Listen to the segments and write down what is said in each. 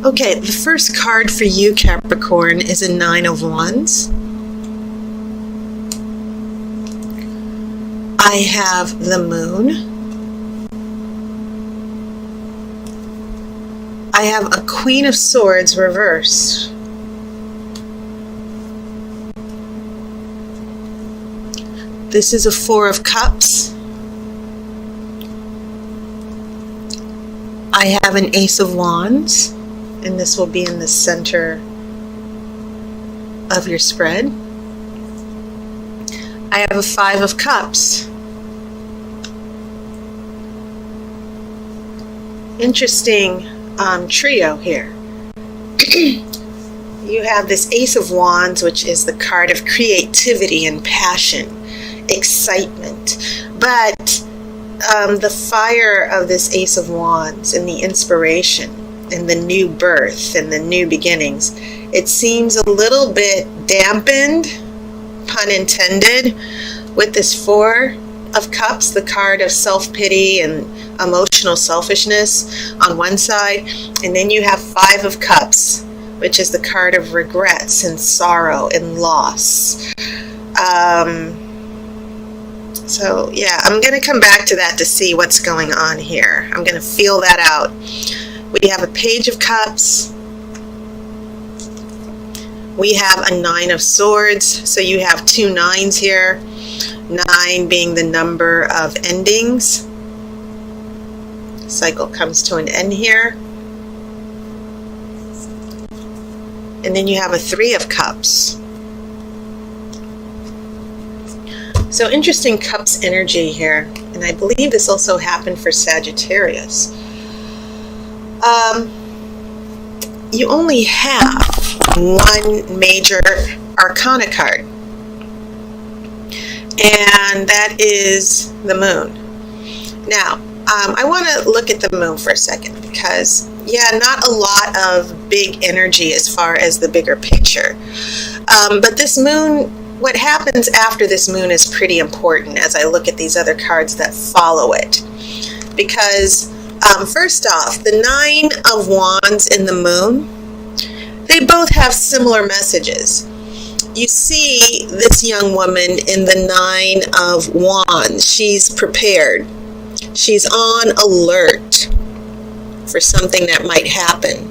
Okay, the first card for you, Capricorn, is a Nine of Wands. I have the Moon. I have a Queen of Swords reversed. This is a Four of Cups. I have an Ace of Wands, and this will be in the center of your spread. I have a Five of Cups. Interesting trio here. You have this Ace of Wands, which is the card of creativity and passion, excitement, but the fire of this Ace of Wands and the inspiration and the new birth and the new beginnings, it seems a little bit dampened, pun intended, with this Four of Cups, the card of self-pity and emotional selfishness on one side, and then you have Five of Cups, which is the card of regrets and sorrow and loss. So yeah, I'm going to come back to that to see what's going on here. I'm going to feel that out. We have a Page of Cups. We have a Nine of Swords. So you have two nines here. 9 being the number of endings. Cycle comes to an end here. And then you have a Three of Cups. So interesting Cups energy here. And I believe this also happened for Sagittarius. You only have one major arcana card, and that is the Moon. Now, I want to look at the Moon for a second because, yeah, not a lot of big energy as far as the bigger picture. But this Moon, what happens after this Moon is pretty important as I look at these other cards that follow it. Because, first off, the Nine of Wands and the Moon, they both have similar messages. You see this young woman in the Nine of Wands. She's prepared. She's on alert for something that might happen.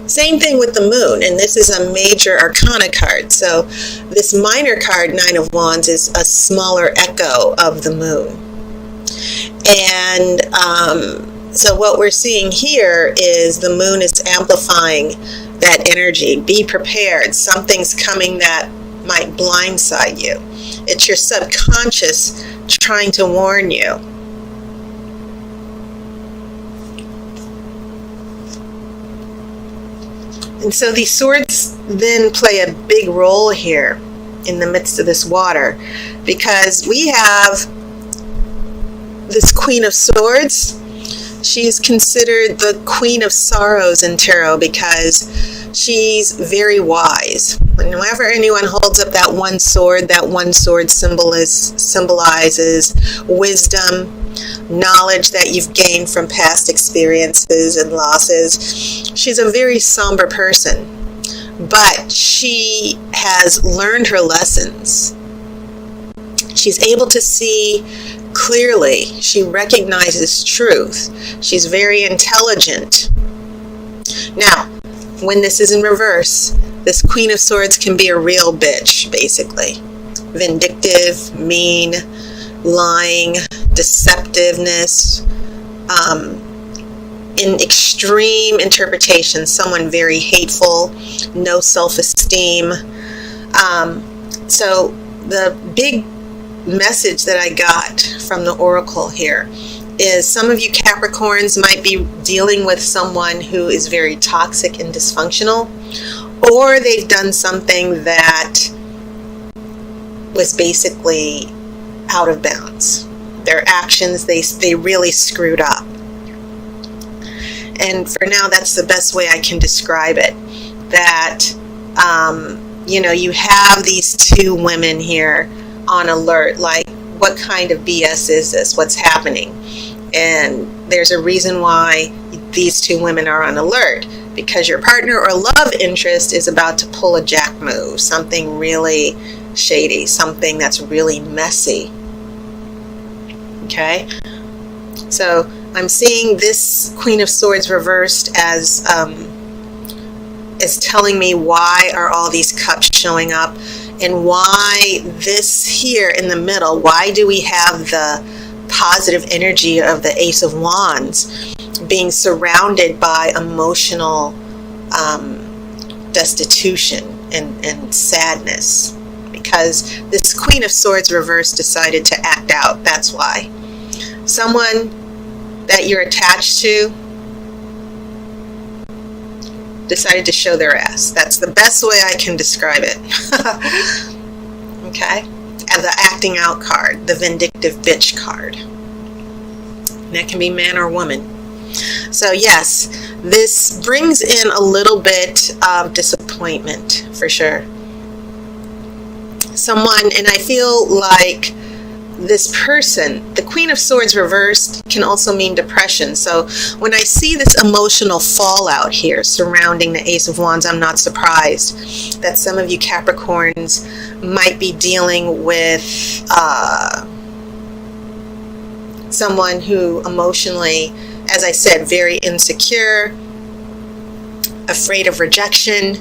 Same thing with the Moon, and this is a major arcana card. So this minor card, Nine of Wands, is a smaller echo of the Moon. And so what we're seeing here is the Moon is amplifying that energy. Be prepared. Something's coming that might blindside you. It's your subconscious trying to warn you. And so these swords then play a big role here in the midst of this water, because we have this Queen of Swords. She is considered the Queen of Sorrows in tarot because she's very wise. Whenever anyone holds up that one sword symbolizes wisdom, knowledge that you've gained from past experiences and losses. She's a very somber person, but she has learned her lessons. She's able to see clearly. She recognizes truth. She's very intelligent. Now, when this is in reverse, this Queen of Swords can be a real bitch, basically. Vindictive, mean, lying, deceptiveness, in extreme interpretation, someone very hateful, no self-esteem. So the big message that I got from the oracle here is some of you Capricorns might be dealing with someone who is very toxic and dysfunctional, or they've done something that was basically out of bounds. Their actions, they really screwed up. And for now, that's the best way I can describe it. That, you have these two women here on alert, like, what kind of BS is this? What's happening? And there's a reason why these two women are on alert, because your partner or love interest is about to pull a jack move, something really shady, something that's really messy. Okay? So I'm seeing this Queen of Swords reversed as telling me why are all these cups showing up, and why this here in the middle, why do we have the positive energy of the Ace of Wands being surrounded by emotional destitution and sadness? Because this Queen of Swords reversed decided to act out. That's why. Someone that you're attached to decided to show their ass. That's the best way I can describe it. Okay? And the acting out card, the vindictive bitch card. And that can be man or woman. So yes, this brings in a little bit of disappointment for sure. Someone, and I feel like this person, the Queen of Swords reversed can also mean depression. So when I see this emotional fallout here surrounding the Ace of Wands, I'm not surprised that some of you Capricorns might be dealing with someone who emotionally, as I said, very insecure, afraid of rejection.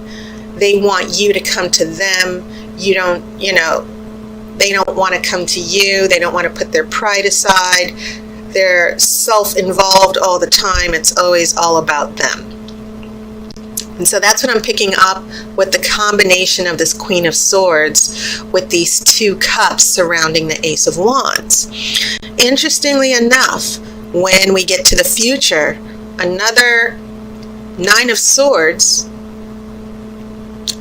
They want you to come to them. You don't, they don't want to come to you. They don't want to put their pride aside. They're self-involved all the time. It's always all about them. And so that's what I'm picking up with the combination of this Queen of Swords with these two cups surrounding the Ace of Wands. Interestingly enough, when we get to the future, another Nine of Swords,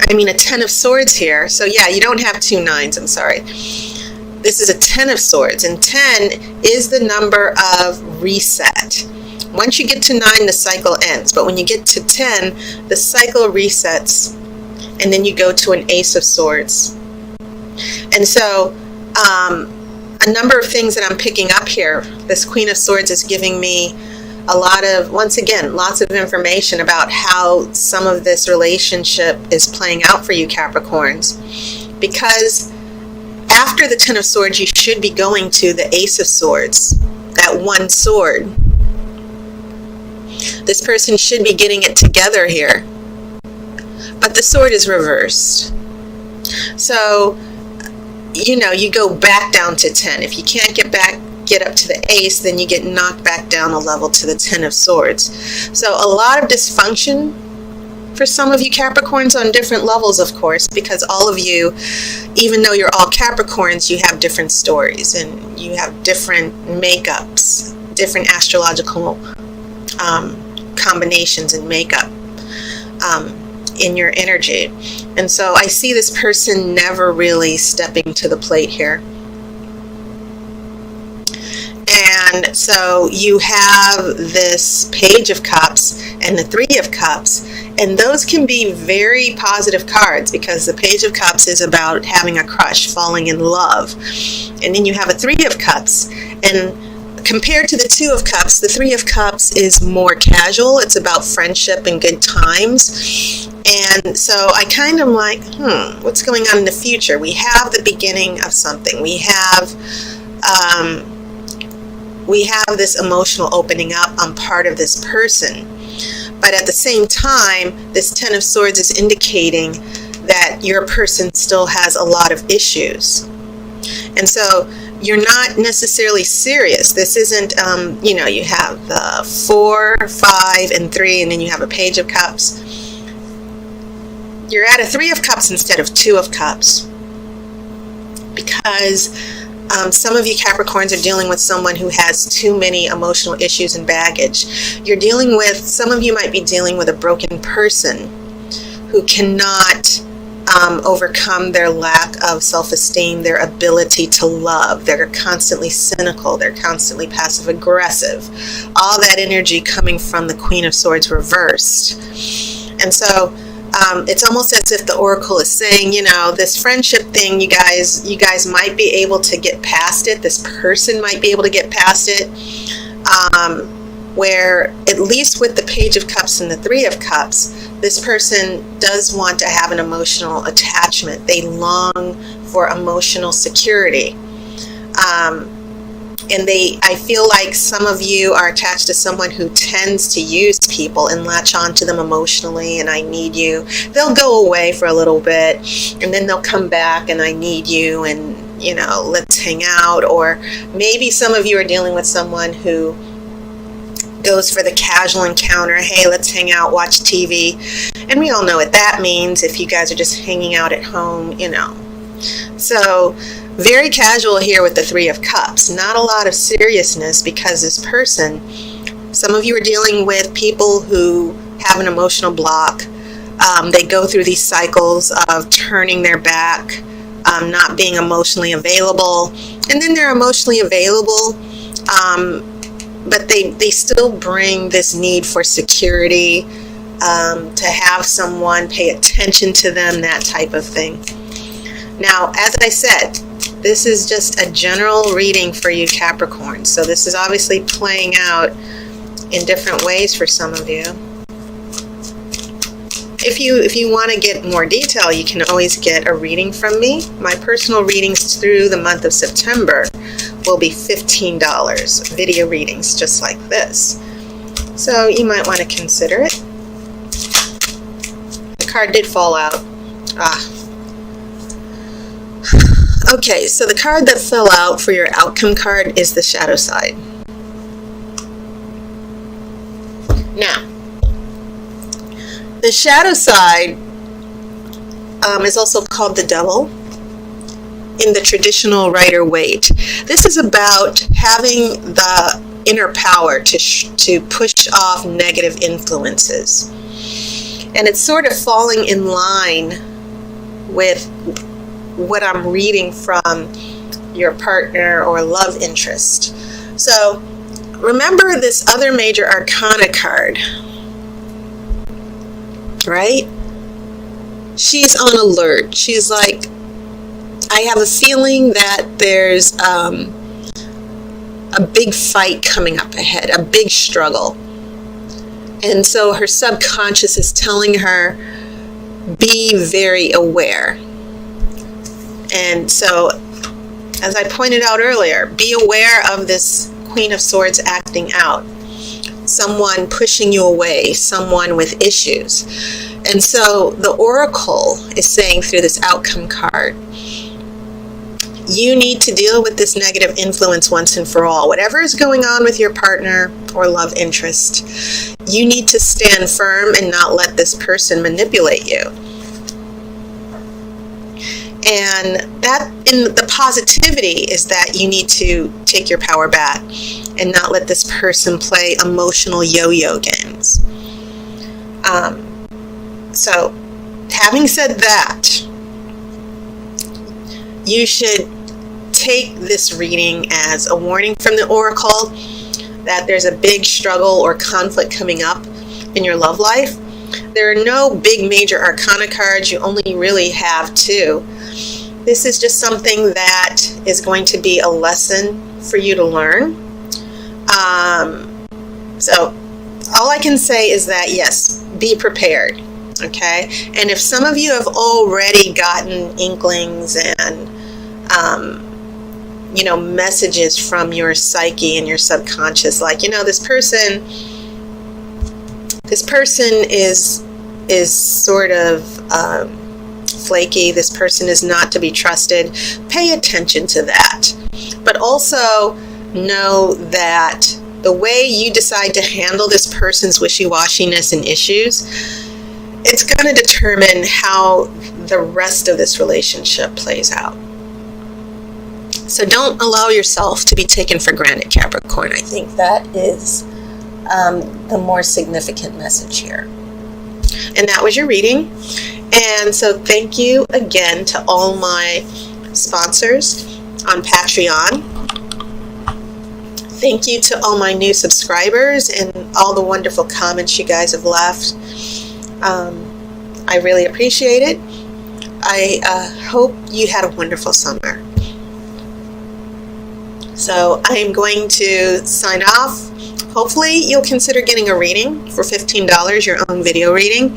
a 10 of Swords here. So yeah, you don't have two nines, I'm sorry. This is a 10 of Swords, and 10 is the number of reset. Once you get to 9, the cycle ends. But when you get to 10, the cycle resets, and then you go to an Ace of Swords. And so, a number of things that I'm picking up here. This Queen of Swords is giving me a lot of, once again, lots of information about how some of this relationship is playing out for you Capricorns. Because after the 10 of Swords, you should be going to the Ace of Swords, that one sword. This person should be getting it together here. But the sword is reversed. So, you go back down to 10. If you can't get up to the Ace, then you get knocked back down a level to the 10 of Swords. So a lot of dysfunction for some of you Capricorns on different levels, of course, because all of you, even though you're all Capricorns, you have different stories and you have different makeups, different astrological combinations and makeup in your energy. And so I see this person never really stepping to the plate here. And so you have this Page of Cups and the Three of Cups, and those can be very positive cards because the Page of Cups is about having a crush, falling in love. And then you have a Three of Cups, and compared to the Two of Cups, the Three of Cups is more casual. It's about friendship and good times. And so I kind of like, what's going on in the future? We have the beginning of something. We have this emotional opening up on part of this person. But at the same time, this 10 of Swords is indicating that your person still has a lot of issues. And so you're not necessarily serious. This isn't, you have the 4, 5, and 3, and then you have a Page of Cups. You're at a 3 of Cups instead of 2 of Cups. Because some of you Capricorns are dealing with someone who has too many emotional issues and baggage. Some of you might be dealing with a broken person who cannot overcome their lack of self-esteem, their ability to love. They're constantly cynical. They're constantly passive-aggressive. All that energy coming from the Queen of Swords reversed. And so it's almost as if the Oracle is saying, this friendship thing, you guys might be able to get past it. This person might be able to get past it. where, at least with the Page of Cups and the Three of Cups, this person does want to have an emotional attachment. They long for emotional security. And I feel like some of you are attached to someone who tends to use people and latch onto them emotionally, and I need you. They'll go away for a little bit, and then they'll come back, and I need you, and, you know, let's hang out. Or maybe some of you are dealing with someone who goes for the casual encounter. Hey, let's hang out, watch TV. And we all know what that means if you guys are just hanging out at home, you know. So very casual here with the Three of Cups. Not a lot of seriousness, because this person, some of you are dealing with people who have an emotional block. They go through these cycles of turning their back, not being emotionally available, and then they're emotionally available, but they still bring this need for security, to have someone pay attention to them, that type of thing. Now, as I said, this is just a general reading for you, Capricorn. So this is obviously playing out in different ways for some of you. If you want to get more detail, you can always get a reading from me. My personal readings through the month of September will be $15. Video readings just like this. So you might want to consider it. The card did fall out. Okay, so the card that fell out for your outcome card is the shadow side. Now, the shadow side is also called the devil in the traditional Rider-Waite. This is about having the inner power to push off negative influences. And it's sort of falling in line with what I'm reading from your partner or love interest. So remember this other major arcana card, right? She's on alert. She's like, I have a feeling that there's a big fight coming up ahead, a big struggle. And so her subconscious is telling her, be very aware. And so, as I pointed out earlier, be aware of this Queen of Swords acting out. Someone pushing you away, someone with issues. And so the Oracle is saying through this outcome card, you need to deal with this negative influence once and for all. Whatever is going on with your partner or love interest, you need to stand firm and not let this person manipulate you. And that, in the positivity, is that you need to take your power back and not let this person play emotional yo-yo games. So, having said that, you should take this reading as a warning from the Oracle that there's a big struggle or conflict coming up in your love life. There are no big major arcana cards. You only really have two. This is just something that is going to be a lesson for you to learn. So all I can say is that, yes, be prepared, okay? And if some of you have already gotten inklings and, messages from your psyche and your subconscious, like, this person is sort of flaky, this person is not to be trusted, pay attention to that. But also know that the way you decide to handle this person's wishy-washiness and issues, it's going to determine how the rest of this relationship plays out. So don't allow yourself to be taken for granted, Capricorn. I think that is the more significant message here. And that was your reading. And so thank you again to all my sponsors on Patreon. Thank you to all my new subscribers and all the wonderful comments you guys have left. I really appreciate it. I hope you had a wonderful summer. So I am going to sign off hopefully you'll consider getting a reading for $15, your own video reading.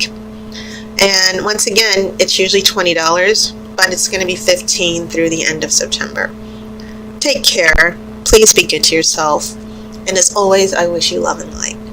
And once again, it's usually $20, but it's going to be $15 through the end of September. Take care. Please be good to yourself. And as always, I wish you love and light.